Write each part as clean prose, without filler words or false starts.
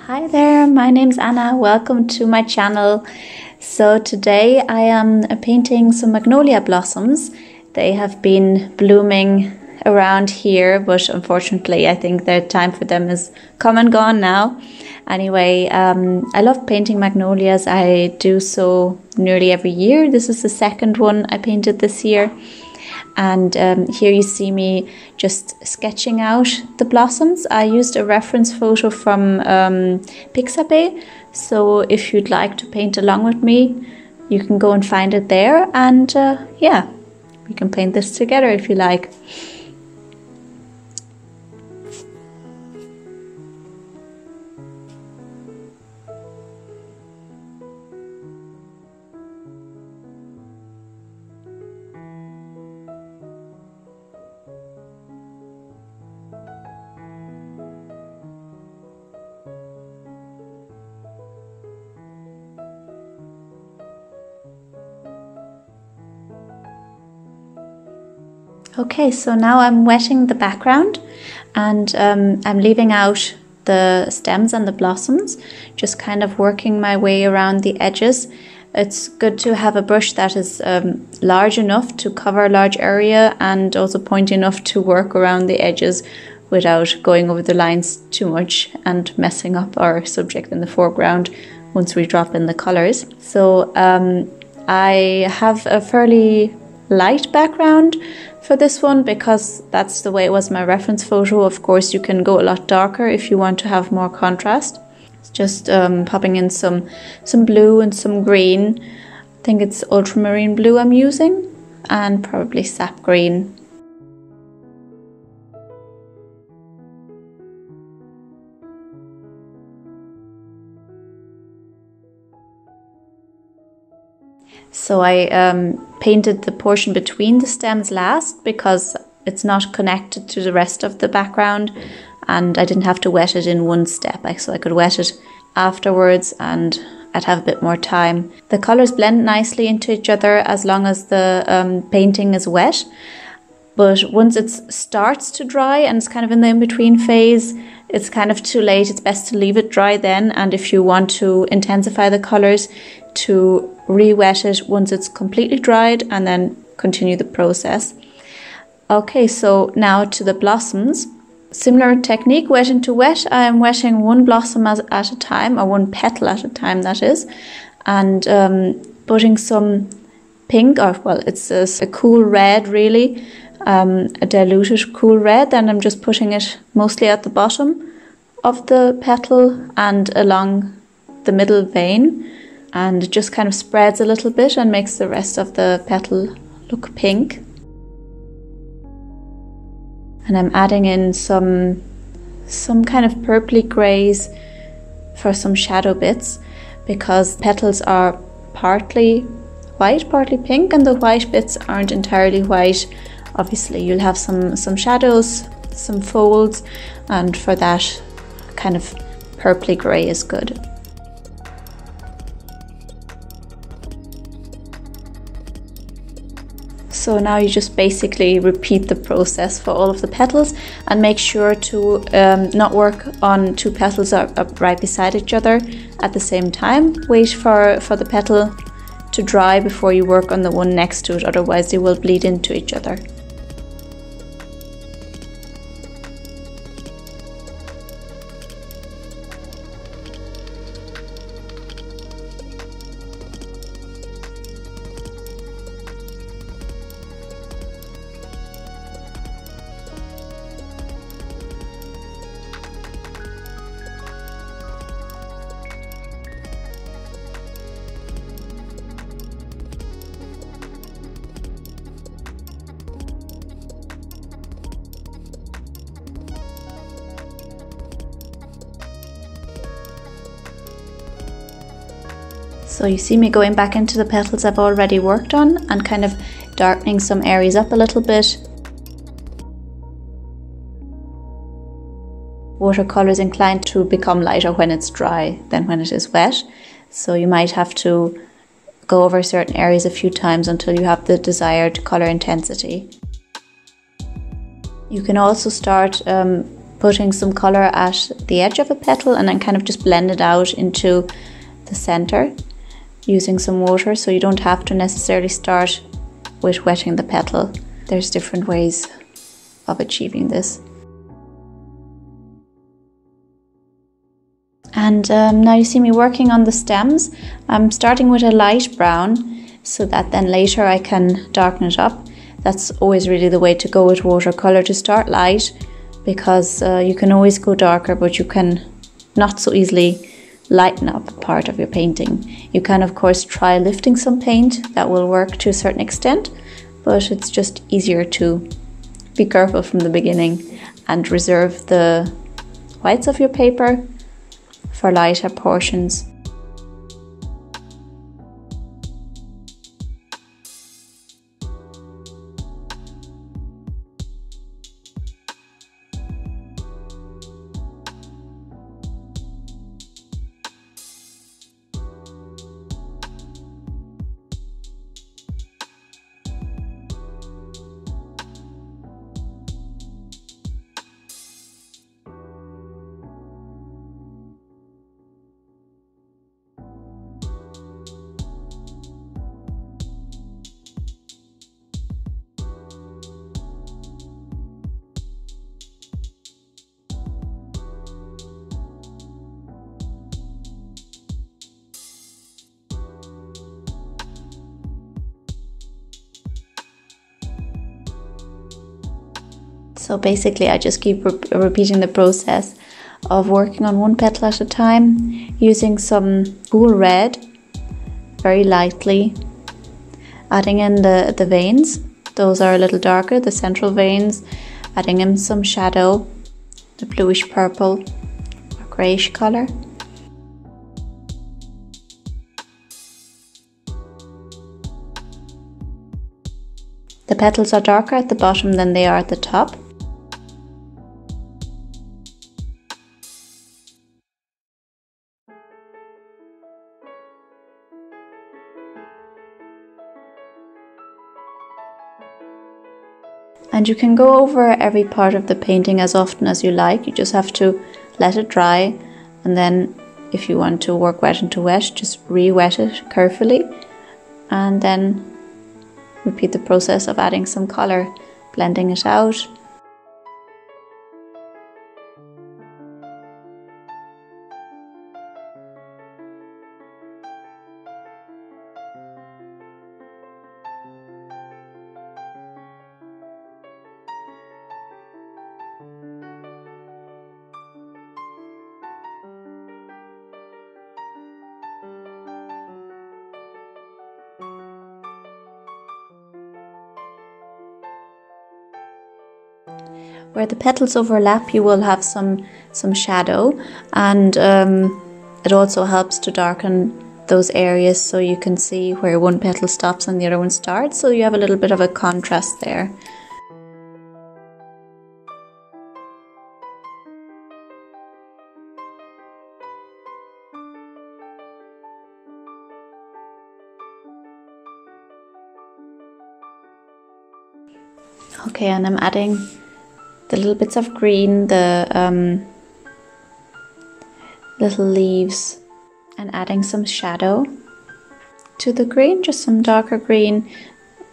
Hi there, my name's Anna. Welcome to my channel. So today I am painting some magnolia blossoms. They have been blooming around here, but unfortunately I think the time for them is come and gone now. Anyway, I love painting magnolias. I do so nearly every year. This is the second one I painted this year. And here you see me just sketching out the blossoms. I used a reference photo from Pixabay, so if you'd like to paint along with me, you can go and find it there, and yeah, we can paint this together if you like. Okay, so now I'm wetting the background, and I'm leaving out the stems and the blossoms, just kind of working my way around the edges. It's good to have a brush that is large enough to cover a large area and also point enough to work around the edges without going over the lines too much and messing up our subject in the foreground once we drop in the colors. So I have a fairly light background for this one because that's the way it was my reference photo. Of course, you can go a lot darker if you want to have more contrast. It's just popping in some blue and some green. I think it's ultramarine blue I'm using, and probably sap green. So I painted the portion between the stems last because it's not connected to the rest of the background, and I didn't have to wet it in one step, so I could wet it afterwards and I'd have a bit more time. The colours blend nicely into each other as long as the painting is wet, but once it starts to dry and it's kind of in the in-between phase, it's kind of too late. It's best to leave it dry then, and if you want to intensify the colours, to re-wet it once it's completely dried and then continue the process. Okay, so now to the blossoms. Similar technique, wetting to wet. I am wetting one blossom at a time, or one petal at a time that is, and putting some pink, or well, it's a cool red really, a diluted cool red, and I'm just putting it mostly at the bottom of the petal and along the middle vein, and it just kind of spreads a little bit and makes the rest of the petal look pink. And I'm adding in some kind of purpley greys for some shadow bits, because petals are partly white, partly pink, and the white bits aren't entirely white. Obviously you'll have some shadows, some folds, and for that kind of purpley grey is good. So now you just basically repeat the process for all of the petals, and make sure to not work on two petals up right beside each other at the same time. Wait for the petal to dry before you work on the one next to it, otherwise they will bleed into each other. So you see me going back into the petals I've already worked on and kind of darkening some areas up a little bit. Watercolour is inclined to become lighter when it's dry than when it is wet, so you might have to go over certain areas a few times until you have the desired colour intensity. You can also start putting some colour at the edge of a petal and then kind of just blend it out into the centre using some water, so you don't have to necessarily start with wetting the petal. There's different ways of achieving this. And now you see me working on the stems. I'm starting with a light brown so that then later I can darken it up. That's always really the way to go with watercolour, to start light, because you can always go darker, but you can not so easily lighten up part of your painting. You can of course try lifting some paint, that will work to a certain extent, but it's just easier to be careful from the beginning and reserve the whites of your paper for lighter portions. So basically I just keep repeating the process of working on one petal at a time, using some cool red very lightly, adding in the veins. Those are a little darker, the central veins, adding in some shadow, the bluish purple or greyish colour. The petals are darker at the bottom than they are at the top. And you can go over every part of the painting as often as you like. You just have to let it dry, and then if you want to work wet into wet, just re-wet it carefully, and then repeat the process of adding some colour, blending it out. Where the petals overlap, you will have some shadow, and it also helps to darken those areas so you can see where one petal stops and the other one starts, so you have a little bit of a contrast there. Okay, and I'm adding the little bits of green, the little leaves, and adding some shadow to the green, just some darker green.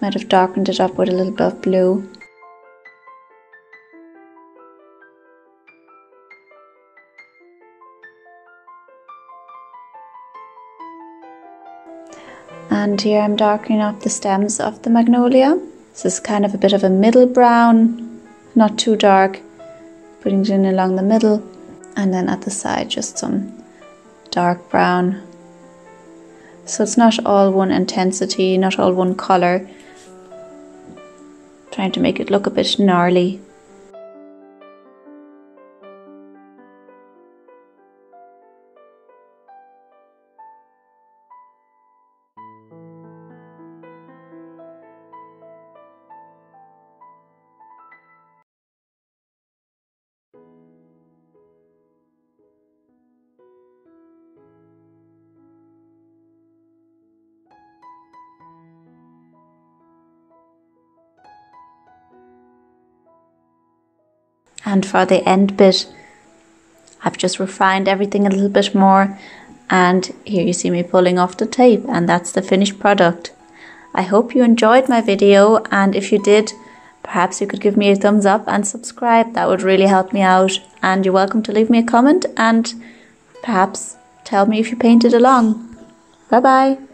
Might have darkened it up with a little bit of blue. And here I'm darkening up the stems of the magnolia. This is kind of a bit of a middle brown, not too dark, putting it in along the middle, and then at the side just some dark brown. So it's not all one intensity, not all one colour, trying to make it look a bit gnarly. And for the end bit, I've just refined everything a little bit more, and here you see me pulling off the tape, and that's the finished product. I hope you enjoyed my video, and if you did, perhaps you could give me a thumbs up and subscribe. That would really help me out, and you're welcome to leave me a comment and perhaps tell me if you painted along. Bye bye.